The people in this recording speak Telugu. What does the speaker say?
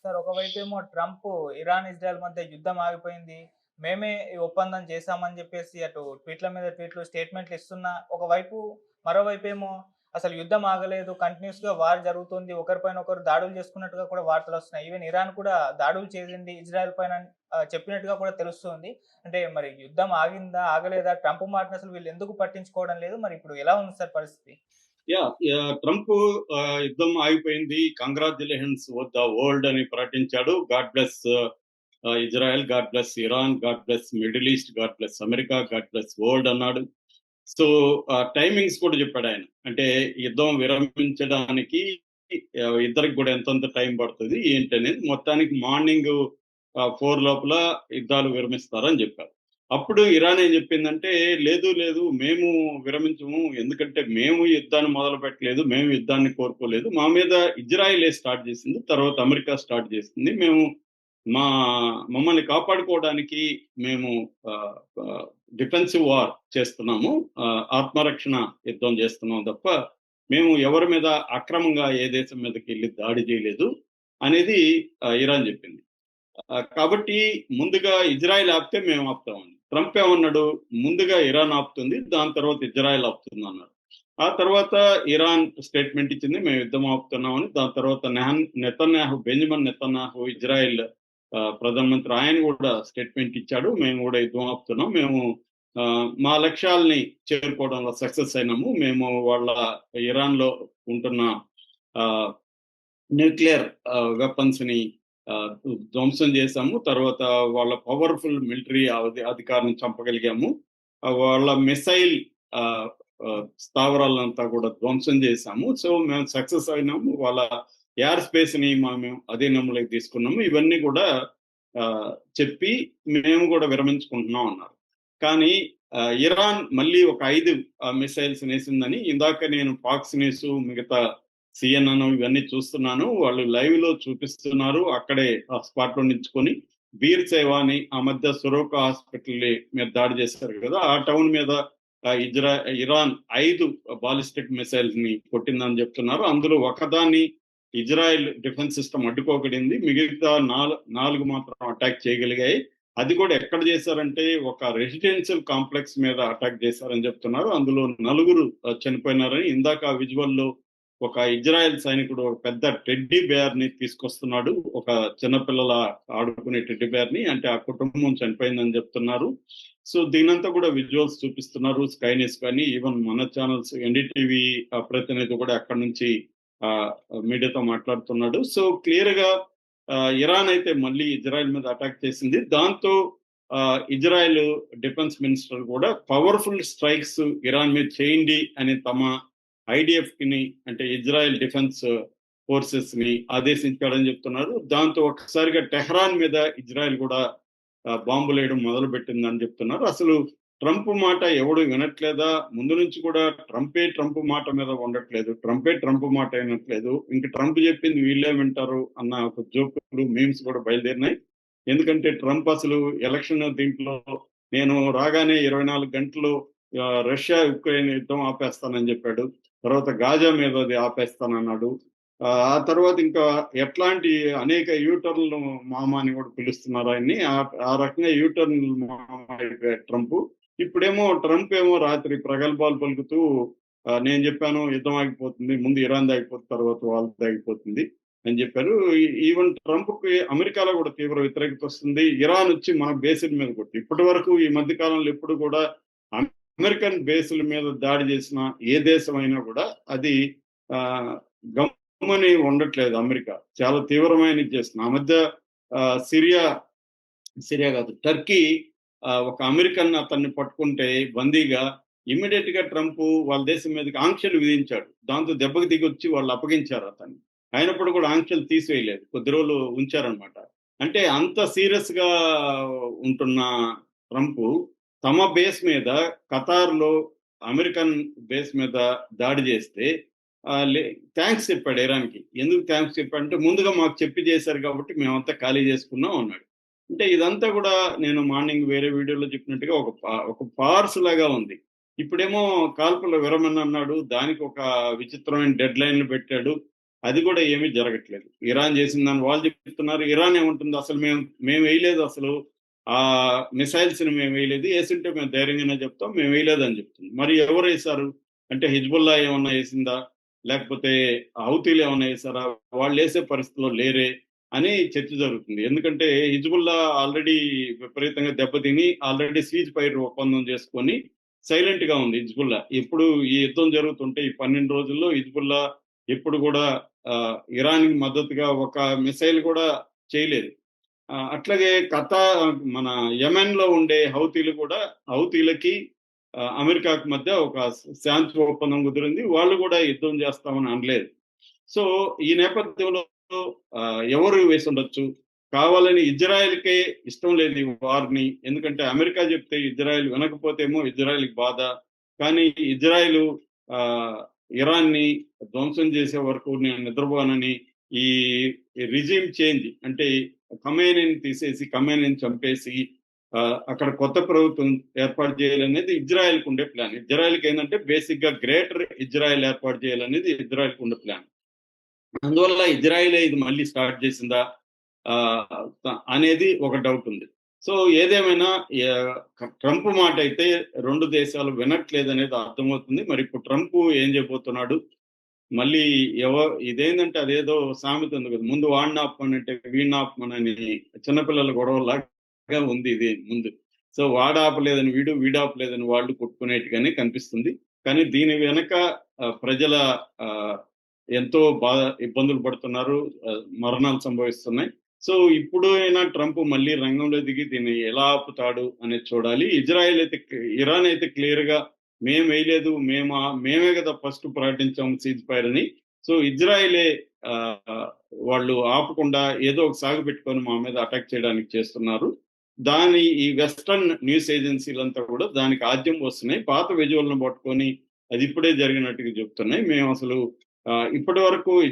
సార్ ఒకవైపేమో ట్రంప్ ఇరాన్, ఇజ్రాయెల్ మధ్య యుద్ధం ఆగిపోయింది. మేమే ఈ ఒప్పందం చేశామని జెప్పేసి అటు ట్వీట్ల మీద ట్వీట్లు, స్టేట్‌మెంట్లు ఇస్తున్నా, ఒకవైపు మరోవైపేమో అసలు యుద్ధం ఆగలేదు. కంటిన్యూయస్‌గా వార్ జరుగుతుంది. ఒకరిపైన ఒకరు దాడులు చేసుకున్నట్టుగా కూడా వార్తలొస్తున్నాయి. ఈవెన్ ఇరాన్ కూడా దాడులు చేసింది ఇజ్రాయెల్ పైన చెప్పినట్టుగా కూడా తెలుస్తుంది. అంటే మరి యుద్ధం ఆగిందా? ఆగలేదా? ట్రంప్ మాటని అసలు వీళ్ళెందుకు పట్టించుకోవడం లేదు? మరి ఇప్పుడు ఎలా ఉంది సార్ పరిస్థితి? ట్రంప్ యుద్ధం ఆగిపోయింది, కంగ్రాచులేషన్స్ ద వరల్డ్ అని ప్రకటించాడు. God bless Israel, God bless Iran, God bless middle east, God bless America, God bless world అన్నాడు. సో టైమింగ్స్ కూడా చెప్పాడు ఆయన. అంటే యుద్ధం విరమించడానికి ఇద్దరికి కూడా ఎంతంత టైం పడుతుంది ఏంటనేది మొత్తానికి మార్నింగ్ 4 లోపల యుద్ధాలు విరమిస్తారని చెప్పారు. అప్పుడు ఇరాన్ ఏం చెప్పిందంటే, లేదు లేదు మేము విరమించము, ఎందుకంటే మేము యుద్ధాన్ని మొదలు పెట్టలేదు, మేము యుద్ధాన్ని కోరుకోలేదు, మా మీద ఇజ్రాయిలే స్టార్ట్ చేసింది, తర్వాత అమెరికా స్టార్ట్ చేసింది, మేము మా మమ్మల్ని కాపాడుకోవడానికి మేము డిఫెన్సివ్ వార్ చేస్తున్నాము, ఆత్మరక్షణ యుద్ధం చేస్తున్నాం తప్ప మేము ఎవరి మీద అక్రమంగా ఏ దేశం మీదకి వెళ్ళి దాడి చేయలేదు అనేది ఇరాన్ చెప్పింది. కాబట్టి ముందుగా ఇజ్రాయెల్ ఆపితే మేము ఆపుతామని. ట్రంప్ ఏమన్నాడు, ముందుగా ఇరాన్ ఆపుతుంది, దాని తర్వాత ఇజ్రాయెల్ ఆపుతుంది అన్నాడు. ఆ తర్వాత ఇరాన్ స్టేట్మెంట్ ఇచ్చింది, మేము యుద్ధం ఆపుతున్నామని. దాని తర్వాత నెతన్యాహు, బెంజమిన్ నెతన్యాహు, ఇజ్రాయెల్ ప్రధానమంత్రి, ఆయన కూడా స్టేట్మెంట్ ఇచ్చాడు, మేము కూడా యుద్ధం ఆపుతున్నాం, మేము మా లక్ష్యాలని చేరుకోవడంలో సక్సెస్ అయినాము, మేము వాళ్ళ ఇరాన్ లో ఉంటున్న న్యూక్లియర్ వెపన్స్ ని ధ్వంసం చేశాము, తర్వాత వాళ్ళ పవర్ఫుల్ మిలిటరీ అధికారిని చంపగలిగాము, వాళ్ళ మిసైల్ స్థావరాలంతా కూడా ధ్వంసం చేశాము, సో మేము సక్సెస్ అయినాము, వాళ్ళ ఎయిర్ స్పేస్ ని మేము అధీనంలోకి తీసుకున్నాము, ఇవన్నీ కూడా చెప్పి మేము కూడా విరమించుకుంటున్నాం అన్నారు. కానీ ఇరాన్ మళ్ళీ ఒక 5 మిసైల్స్ వేసిందని ఇందాక నేను ఫాక్స్ న్యూస్, మిగతా సిఎన్ఎన్ ఇవన్నీ చూస్తున్నాను, వాళ్ళు లైవ్ లో చూపిస్తున్నారు. అక్కడే స్పాట్ లో నించుకొని బీర్ సేవాని ఆ మధ్య సురోకా హాస్పిటల్ మీద దాడి చేశారు కదా, ఆ టౌన్ మీద ఇరాన్ 5 బాలిస్టిక్ మిసైల్స్ ని కొట్టిందని చెప్తున్నారు. అందులో ఒకదాన్ని ఇజ్రాయెల్ డిఫెన్స్ సిస్టమ్ అడ్డుకోగలిగింది, మిగతా 4 మాత్రం అటాక్ చేయగలిగాయి. అది కూడా ఎక్కడ చేశారంటే ఒక రెసిడెన్షియల్ కాంప్లెక్స్ మీద అటాక్ చేశారని చెప్తున్నారు. అందులో 4 చనిపోయినారని. ఇందాక ఆ విజువల్లో ఒక ఇజ్రాయెల్ సైనికుడు ఒక పెద్ద టెడ్డీ బేర్ ని తీసుకొస్తున్నాడు, ఒక చిన్నపిల్లల ఆడుకునే టెడ్డీ బేర్ ని, అంటే ఆ కుటుంబం చనిపోయిందని చెప్తున్నారు. సో దీనంతా కూడా విజువల్స్ చూపిస్తున్నారు, స్కై న్యూస్ కానీ ఈవెన్ మన ఛానల్స్, ఎన్డీటీవీ ప్రతినిధి కూడా అక్కడ నుంచి మీడియాతో మాట్లాడుతున్నాడు. సో క్లియర్ గా ఇరాన్ అయితే మళ్ళీ ఇజ్రాయెల్ మీద అటాక్ చేసింది. దాంతో ఇజ్రాయెల్ డిఫెన్స్ మినిస్టర్ కూడా పవర్ఫుల్ స్ట్రైక్స్ ఇరాన్ మీద చేయండి అని తమ ఐడిఎఫ్ ని, అంటే ఇజ్రాయెల్ డిఫెన్స్ ఫోర్సెస్ ని ఆదేశించాడని చెప్తున్నారు. దాంతో ఒకసారిగా టెహ్రాన్ మీద ఇజ్రాయెల్ కూడా బాంబులు వేయడం మొదలు పెట్టిందని చెప్తున్నారు. అసలు ట్రంప్ మాట ఎవడు వినట్లేదా? ముందు నుంచి కూడా ట్రంప్ మాట మీద ఉండట్లేదు, ట్రంప్ మాట వినట్లేదు, ఇంక ట్రంప్ చెప్పింది వీళ్ళే వింటారు అన్న ఒక జోకులు, మీమ్స్ కూడా బయలుదేరినాయి. ఎందుకంటే ట్రంప్ అసలు ఎలక్షన్ దీంట్లో నేను రాగానే 24 గంటలు రష్యా ఉక్రెయిన్ యుద్ధం ఆపేస్తానని చెప్పాడు, తర్వాత గాజా మీద అది ఆపేస్తానన్నాడు, ఆ తర్వాత ఇంకా ఎట్లాంటి అనేక యూటర్న్లు మామ అని కూడా పిలుస్తున్నారు ఆయన్ని. ఆ రకంగా యూటర్న్ మామ అయిపోయాడు ట్రంప్. ఇప్పుడేమో ట్రంప్ ఏమో రాత్రి ప్రగల్భాలు పలుకుతూ నేను చెప్పాను యుద్ధం ఆగిపోతుంది, ముందు ఇరాన్ ఆగిపోతుంది, తర్వాత వాళ్ళది ఆగిపోతుంది అని చెప్పారు. ఈవెన్ ట్రంప్ కి అమెరికాలో కూడా తీవ్ర వ్యతిరేకత వస్తుంది. ఇరాన్ వచ్చి మన బేసుల మీద కొట్టి, ఇప్పటి వరకు ఈ మధ్య కాలంలో ఎప్పుడు కూడా అమెరికన్ బేసుల మీద దాడి చేసిన ఏ దేశం అయినా కూడా అది గమ్మని ఉండట్లేదు. అమెరికా చాలా తీవ్రమైన చేస్తుంది. ఆ మధ్య సిరియా కాదు, టర్కీ ఒక అమెరికన్ అతన్ని పట్టుకుంటే బందీగా, ఇమ్మీడియట్ గా ట్రంప్ వాళ్ళ దేశం మీదకి ఆంక్షలు విధించాడు. దాంతో దెబ్బకి దిగి వచ్చి వాళ్ళు అప్పగించారు అతన్ని. అయినప్పుడు కూడా ఆంక్షలు తీసివేయలేదు, కొద్ది రోజులు ఉంచారనమాట. అంటే అంత సీరియస్ గా ఉంటున్న ట్రంప్ తమ బేస్ మీద, ఖతార్ లో అమెరికన్ బేస్ మీద దాడి చేస్తే థ్యాంక్స్ చెప్పాడు ఇరాన్కి. ఎందుకు థ్యాంక్స్ చెప్పాడంటే, ముందుగా మాకు చెప్పి చేశారు కాబట్టి మేమంతా ఖాళీ చేసుకున్నాం అన్నాడు. అంటే ఇదంతా కూడా నేను మార్నింగ్ వేరే వీడియోలో చెప్పినట్టుగా ఒక పార్స్ లాగా ఉంది. ఇప్పుడేమో కాల్పుల విరమణ అన్నాడు, దానికి ఒక విచిత్రమైన డెడ్ లైన్లు పెట్టాడు. అది కూడా ఏమీ జరగట్లేదు. ఇరాన్ చేసిందని వాళ్ళు చెప్తున్నారు. ఇరాన్ ఏమంటుంది, అసలు మేము వేయలేదు, అసలు ఆ మిసైల్స్ ని మేము వేయలేదు, వేసింటే మేము ధైర్యంగానే చెప్తాం, మేము వేయలేదని చెప్తుంది. మరి ఎవరు వేశారు అంటే హిజ్బుల్లా ఏమన్నా వేసిందా, లేకపోతే హౌతీలు ఏమన్నా వేసారా, వాళ్ళు వేసే పరిస్థితిలో లేరే అని చర్చ జరుగుతుంది. ఎందుకంటే హిజ్బుల్లా ఆల్రెడీ విపరీతంగా దెబ్బతిని ఆల్రెడీ సీజ్ ఫైర్ ఒప్పందం చేసుకొని సైలెంట్ గా ఉంది హిజ్బుల్లా. ఎప్పుడు ఈ యుద్ధం జరుగుతుంటే ఈ 12 రోజుల్లో హిజ్బుల్లా ఎప్పుడు కూడా ఇరాన్ కి మద్దతుగా ఒక మిసైల్ కూడా చేయలేదు. అట్లాగే మన యెమెన్ లో ఉండే హౌతీలు కూడా, హౌతీలకి అమెరికాకు మధ్య ఒక శాంతి ఒప్పందం కుదిరింది. వాళ్ళు కూడా యుద్ధం చేస్తామని అనలేదు. సో ఈ నేపథ్యంలో ఎవరు వేసి ఉండొచ్చు, కావాలని ఇజ్రాయెల్కే ఇష్టం లేదు ఈ వార్ని. ఎందుకంటే అమెరికా చెప్తే ఇజ్రాయెల్ వినకపోతేమో ఇజ్రాయెల్కి బాధ, కానీ ఇజ్రాయెల్ ఆ, ఇరాన్ని ధ్వంసం చేసే వరకు నేను నిద్రపోనని, ఈ రిజిమ్ చేంజ్ అంటే ఖమేనీని తీసేసి ఖమేనీని చంపేసి అక్కడ కొత్త ప్రభుత్వం ఏర్పాటు చేయాలనేది ఇజ్రాయెల్కి ఉండే ప్లాన్. ఇజ్రాయెల్కి ఏంటంటే బేసిక్ గా గ్రేటర్ ఇజ్రాయెల్ ఏర్పాటు చేయాలనేది ఇజ్రాయెల్కి ఉండే ప్లాన్. అందువల్ల ఇజ్రాయిలే ఇది మళ్ళీ స్టార్ట్ చేసిందా అనేది ఒక డౌట్ ఉంది. సో ఏదేమైనా ట్రంప్ మాట అయితే రెండు దేశాలు వినట్లేదు అనేది అర్థమవుతుంది. మరి ఇప్పుడు ట్రంప్ ఏం చేయబోతున్నాడు, మళ్ళీ ఇదేంటంటే అదేదో సామెత ఉంది కదా, ముందు వాడిని ఆపమనంటే వీడిని ఆపమనని చిన్నపిల్లల గొడవలాగా ఉంది ఇది ముందు. సో వాడు ఆపలేదని వీడు ఆపలేదని వాళ్ళు కొట్టుకునేట్టుగానే కనిపిస్తుంది. కానీ దీని వెనక ప్రజల ఎంతో ఇబ్బందులు పడుతున్నారు, మరణాలు సంభవిస్తున్నాయి. సో ఇప్పుడు అయినా ట్రంప్ మళ్ళీ రంగంలో దిగి దీన్ని ఎలా ఆపుతాడు అనేది చూడాలి. ఇరాన్ అయితే క్లియర్ గా మేము వేయలేదు, మేమే కదా ఫస్ట్ ప్రకటించాం సీజ్ ఫైర్ అని. సో ఇజ్రాయెలే వాళ్ళు ఆపకుండా ఏదో ఒక సాగు పెట్టుకొని మా మీద అటాక్ చేయడానికి చేస్తున్నారు. ఈ వెస్టర్న్ న్యూస్ ఏజెన్సీలంతా కూడా దానికి ఆద్యం వస్తున్నాయి. పాత విజువల్ను పట్టుకొని అది ఇప్పుడే జరిగినట్టుగా చెప్తున్నాయి. మేము అసలు ఇప్పటి వరకు